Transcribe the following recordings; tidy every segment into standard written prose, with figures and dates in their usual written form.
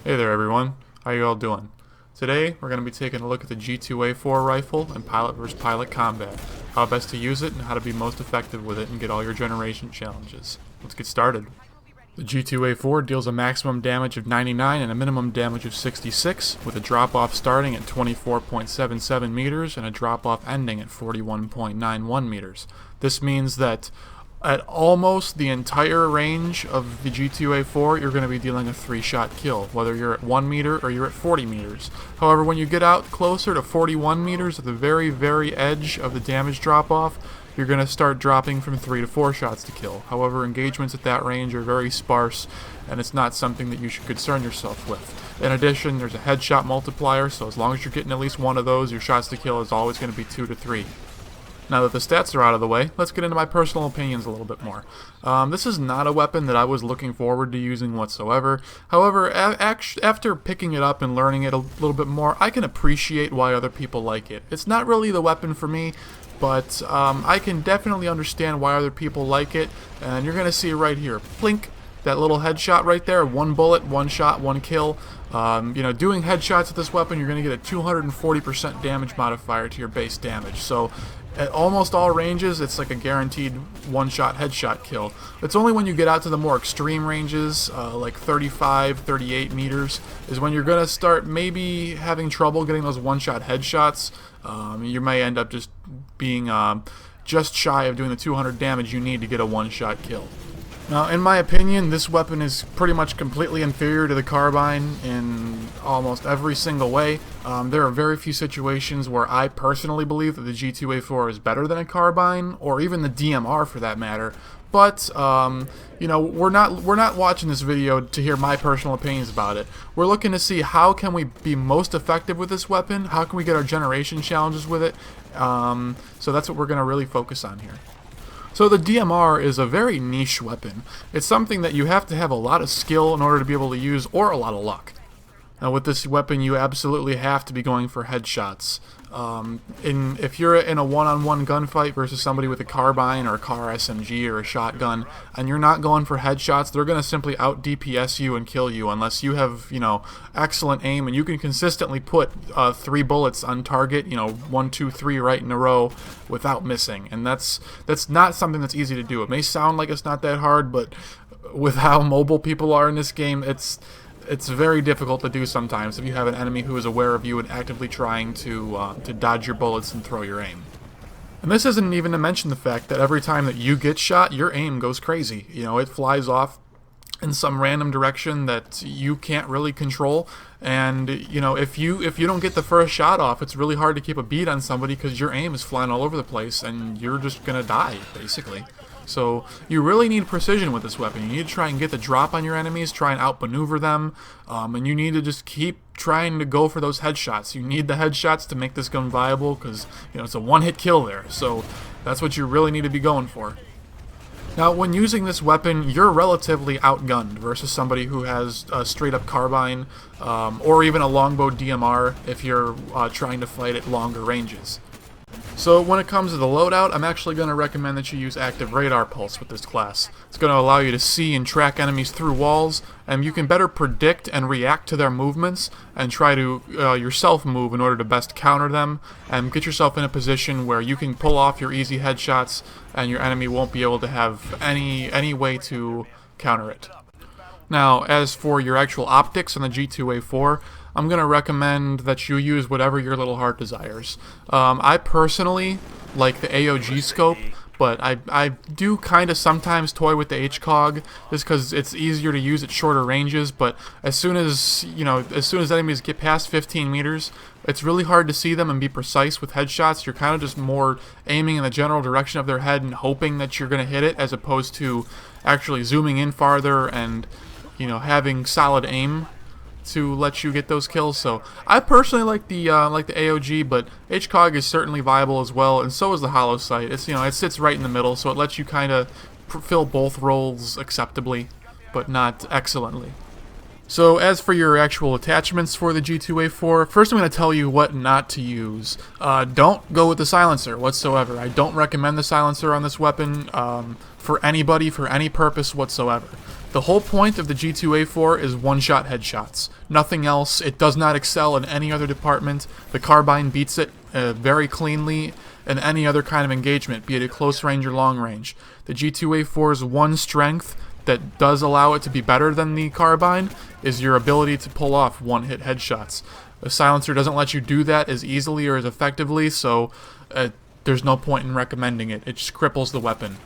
Hey there everyone, how you all doing? Today we're going to be taking a look at the G2A4 rifle and pilot versus pilot combat, how best to use it and how to be most effective with it and get all your generation challenges. Let's get started. The G2A4 deals a maximum damage of 99 and a minimum damage of 66, with a drop-off starting at 24.77 meters and a drop-off ending at 41.91 meters. This means that at almost the entire range of the G2A4, you're going to be dealing a 3-shot kill, whether you're at 1 meter or you're at 40 meters. However, when you get out closer to 41 meters, at the very, very edge of the damage drop-off, you're going to start dropping from 3 to 4 shots to kill. However, engagements at that range are very sparse, and it's not something that you should concern yourself with. In addition, there's a headshot multiplier, so as long as you're getting at least one of those, your shots to kill is always going to be 2 to 3. Now that the stats are out of the way, let's get into my personal opinions a little bit more. This is not a weapon that I was looking forward to using whatsoever. However, after picking it up and learning it a little bit more, I can appreciate why other people like it. It's not really the weapon for me, but I can definitely understand why other people like it, and you're going to see it right here. Plink, that little headshot right there, 1 bullet, 1 shot, 1 kill. Doing headshots with this weapon, you're going to get a 240% damage modifier to your base damage. So at almost all ranges, it's like a guaranteed 1-shot headshot kill. It's only when you get out to the more extreme ranges, like 35, 38 meters, is when you're going to start maybe having trouble getting those 1-shot headshots. You may end up just being just shy of doing the 200 damage you need to get a 1-shot kill. Now, in my opinion, this weapon is pretty much completely inferior to the carbine in almost every single way. There are very few situations where I personally believe that the G2A4 is better than a carbine, or even the DMR for that matter. But we're not watching this video to hear my personal opinions about it. We're looking to see how can we be most effective with this weapon. How can we get our generation challenges with it? So that's what we're going to really focus on here. So the DMR is a very niche weapon. It's something that you have to have a lot of skill in order to be able to use, or a lot of luck. Now with this weapon, you absolutely have to be going for headshots. If you're in a one-on-one gunfight versus somebody with a carbine or a car SMG or a shotgun, and you're not going for headshots, they're going to simply out-DPS you and kill you unless you have, excellent aim and you can consistently put 3 bullets on target, 1, 2, 3 right in a row without missing. And that's not something that's easy to do. It may sound like it's not that hard, but with how mobile people are in this game, it's very difficult to do sometimes if you have an enemy who is aware of you and actively trying to dodge your bullets and throw your aim. And this isn't even to mention the fact that every time that you get shot, your aim goes crazy. It flies off in some random direction that you can't really control. And if you don't get the first shot off, it's really hard to keep a beat on somebody because your aim is flying all over the place and you're just gonna die, basically. So you really need precision with this weapon. You need to try and get the drop on your enemies, try and outmaneuver them, and you need to just keep trying to go for those headshots. You need the headshots to make this gun viable because it's a one-hit kill there. So that's what you really need to be going for. Now, when using this weapon, you're relatively outgunned versus somebody who has a straight-up carbine or even a longbow DMR if you're trying to fight at longer ranges. So when it comes to the loadout, I'm actually going to recommend that you use active radar pulse with this class. It's going to allow you to see and track enemies through walls, and you can better predict and react to their movements and try to yourself move in order to best counter them and get yourself in a position where you can pull off your easy headshots and your enemy won't be able to have any way to counter it. Now, as for your actual optics on the G2A4, I'm going to recommend that you use whatever your little heart desires. I personally like the HCOG scope, but I do kind of sometimes toy with the HCOG just because it's easier to use at shorter ranges. But as soon as enemies get past 15 meters, it's really hard to see them and be precise with headshots. You're kind of just more aiming in the general direction of their head and hoping that you're going to hit it, as opposed to actually zooming in farther and having solid aim to let you get those kills. So I personally like the HCOG, but HCOG is certainly viable as well, and so is the hollow sight. It's it sits right in the middle, so it lets you kind of fill both roles acceptably, but not excellently. So as for your actual attachments for the G2A4, first I'm going to tell you what not to use. Don't go with the silencer whatsoever. I don't recommend the silencer on this weapon for anybody, for any purpose whatsoever. The whole point of the G2A4 is one-shot headshots. Nothing else. It does not excel in any other department. The carbine beats it very cleanly in any other kind of engagement, be it a close range or long range. The G2A4's one strength that does allow it to be better than the carbine is your ability to pull off one-hit headshots. A silencer doesn't let you do that as easily or as effectively, so there's no point in recommending it. It just cripples the weapon.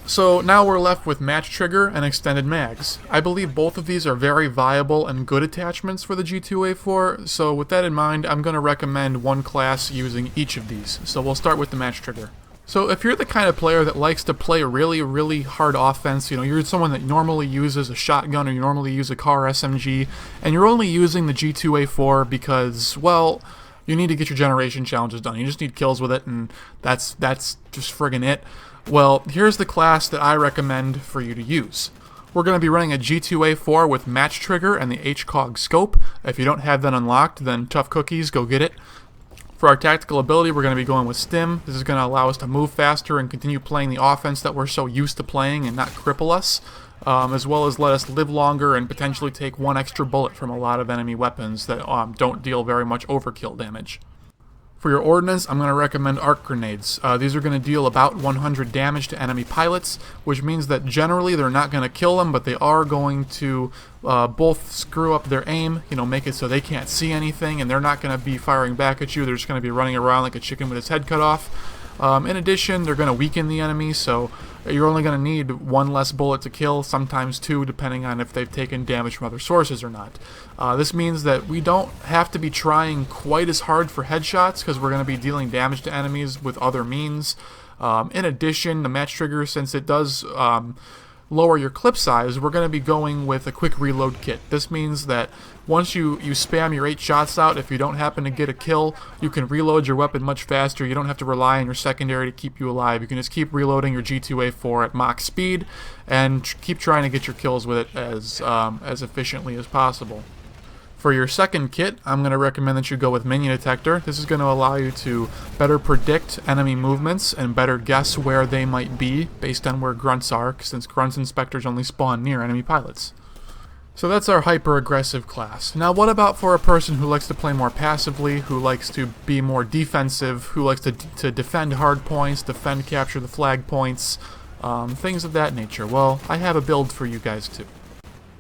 So now we're left with match trigger and extended mags. I believe both of these are very viable and good attachments for the G2A4, so with that in mind, I'm going to recommend one class using each of these. So we'll start with the match trigger. So if you're the kind of player that likes to play really, really hard offense, you know, you're someone that normally uses a shotgun or you normally use a car SMG, and you're only using the G2A4 because, well, you need to get your generation challenges done. You just need kills with it, and that's just friggin' it. Well, here's the class that I recommend for you to use. We're going to be running a G2A4 with match trigger and the HCOG scope. If you don't have that unlocked, then tough cookies, go get it. For our tactical ability, we're going to be going with Stim. This is going to allow us to move faster and continue playing the offense that we're so used to playing and not cripple us, as well as let us live longer and potentially take one extra bullet from a lot of enemy weapons that don't deal very much overkill damage. For your ordnance, I'm going to recommend arc grenades. These are going to deal about 100 damage to enemy pilots, which means that generally they're not going to kill them, but they are going to both screw up their aim, you know, make it so they can't see anything, and they're not going to be firing back at you. They're just going to be running around like a chicken with its head cut off. In addition, they're going to weaken the enemy, so you're only going to need one less bullet to kill, sometimes two, depending on if they've taken damage from other sources or not. This means that we don't have to be trying quite as hard for headshots, because we're going to be dealing damage to enemies with other means. In addition, the match trigger, since it does lower your clip size, we're going to be going with a quick reload kit. This means that once you spam your 8 shots out, if you don't happen to get a kill, you can reload your weapon much faster. You don't have to rely on your secondary to keep you alive. You can just keep reloading your G2A4 at max speed and keep trying to get your kills with it as efficiently as possible. For your second kit, I'm going to recommend that you go with Minion Detector. This is going to allow you to better predict enemy movements and better guess where they might be based on where grunts are, since grunts inspectors only spawn near enemy pilots. So that's our hyper-aggressive class. Now what about for a person who likes to play more passively, who likes to be more defensive, who likes to defend hard points, capture the flag points, things of that nature? Well, I have a build for you guys too.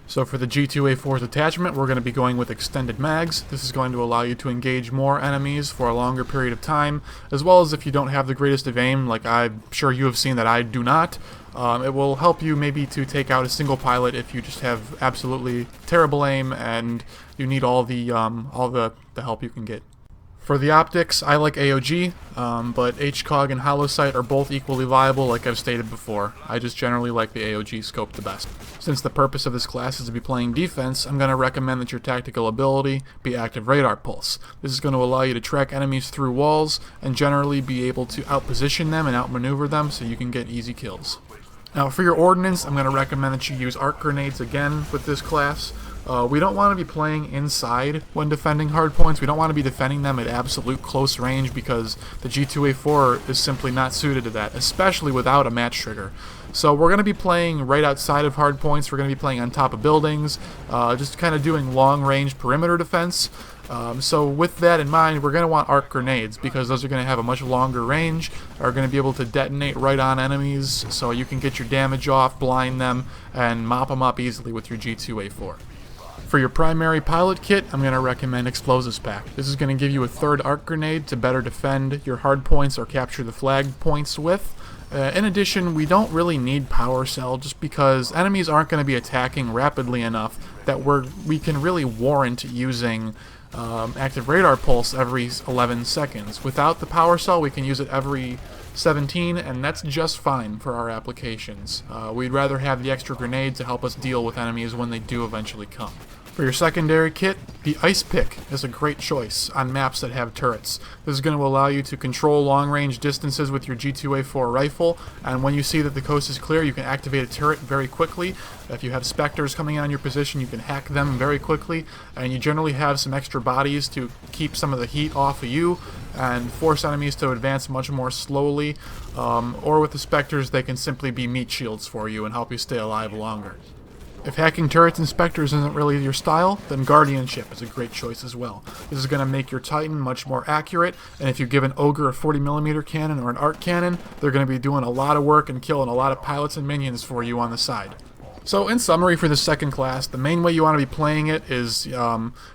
So for the G2A4's attachment, we're going to be going with extended mags. This is going to allow you to engage more enemies for a longer period of time, as well as if you don't have the greatest of aim, like I'm sure you have seen that I do not. It will help you maybe to take out a single pilot if you just have absolutely terrible aim and you need all the help you can get. For the optics, I like AOG, but HCOG and Holosight are both equally viable, like I've stated before. I just generally like the AOG scope the best. Since the purpose of this class is to be playing defense, I'm going to recommend that your tactical ability be active radar pulse. This is going to allow you to track enemies through walls and generally be able to outposition them and outmaneuver them so you can get easy kills. Now for your ordnance, I'm going to recommend that you use arc grenades again with this class. We don't want to be playing inside when defending hardpoints. We don't want to be defending them at absolute close range because the G2A4 is simply not suited to that, especially without a match trigger. So we're going to be playing right outside of hardpoints. We're going to be playing on top of buildings, just kind of doing long-range perimeter defense. So with that in mind, we're going to want arc grenades because those are going to have a much longer range, are going to be able to detonate right on enemies so you can get your damage off, blind them, and mop them up easily with your G2A4. For your primary pilot kit, I'm going to recommend Explosives Pack. This is going to give you a third arc grenade to better defend your hard points or capture the flag points with. In addition, we don't really need Power Cell just because enemies aren't going to be attacking rapidly enough that we can really warrant using active radar pulse every 11 seconds. Without the Power Cell, we can use it every 17, and that's just fine for our applications. We'd rather have the extra grenade to help us deal with enemies when they do eventually come. For your secondary kit, the Icepick is a great choice on maps that have turrets. This is going to allow you to control long-range distances with your G2A4 rifle, and when you see that the coast is clear, you can activate a turret very quickly. If you have specters coming on your position, you can hack them very quickly, and you generally have some extra bodies to keep some of the heat off of you and force enemies to advance much more slowly, or with the specters, they can simply be meat shields for you and help you stay alive longer. If hacking turrets and specters isn't really your style, then Guardianship is a great choice as well. This is going to make your Titan much more accurate, and if you give an Ogre a 40mm cannon or an arc cannon, they're going to be doing a lot of work and killing a lot of pilots and minions for you on the side. So in summary for the second class, the main way you want to be playing it is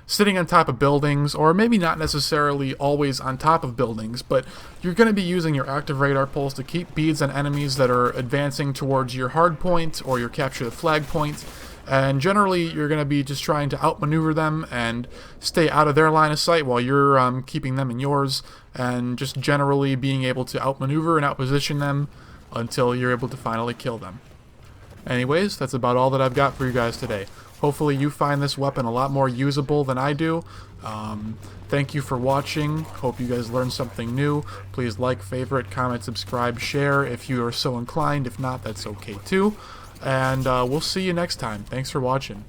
sitting on top of buildings, or maybe not necessarily always on top of buildings, but you're going to be using your active radar pulse to keep beads on enemies that are advancing towards your hard point or your capture the flag point. And generally, you're going to be just trying to outmaneuver them and stay out of their line of sight while you're keeping them in yours, and just generally being able to outmaneuver and outposition them until you're able to finally kill them. Anyways, that's about all that I've got for you guys today. Hopefully you find this weapon a lot more usable than I do. Thank you for watching. Hope you guys learned something new. Please like, favorite, comment, subscribe, share if you are so inclined. If not, that's okay too. And we'll see you next time. Thanks for watching.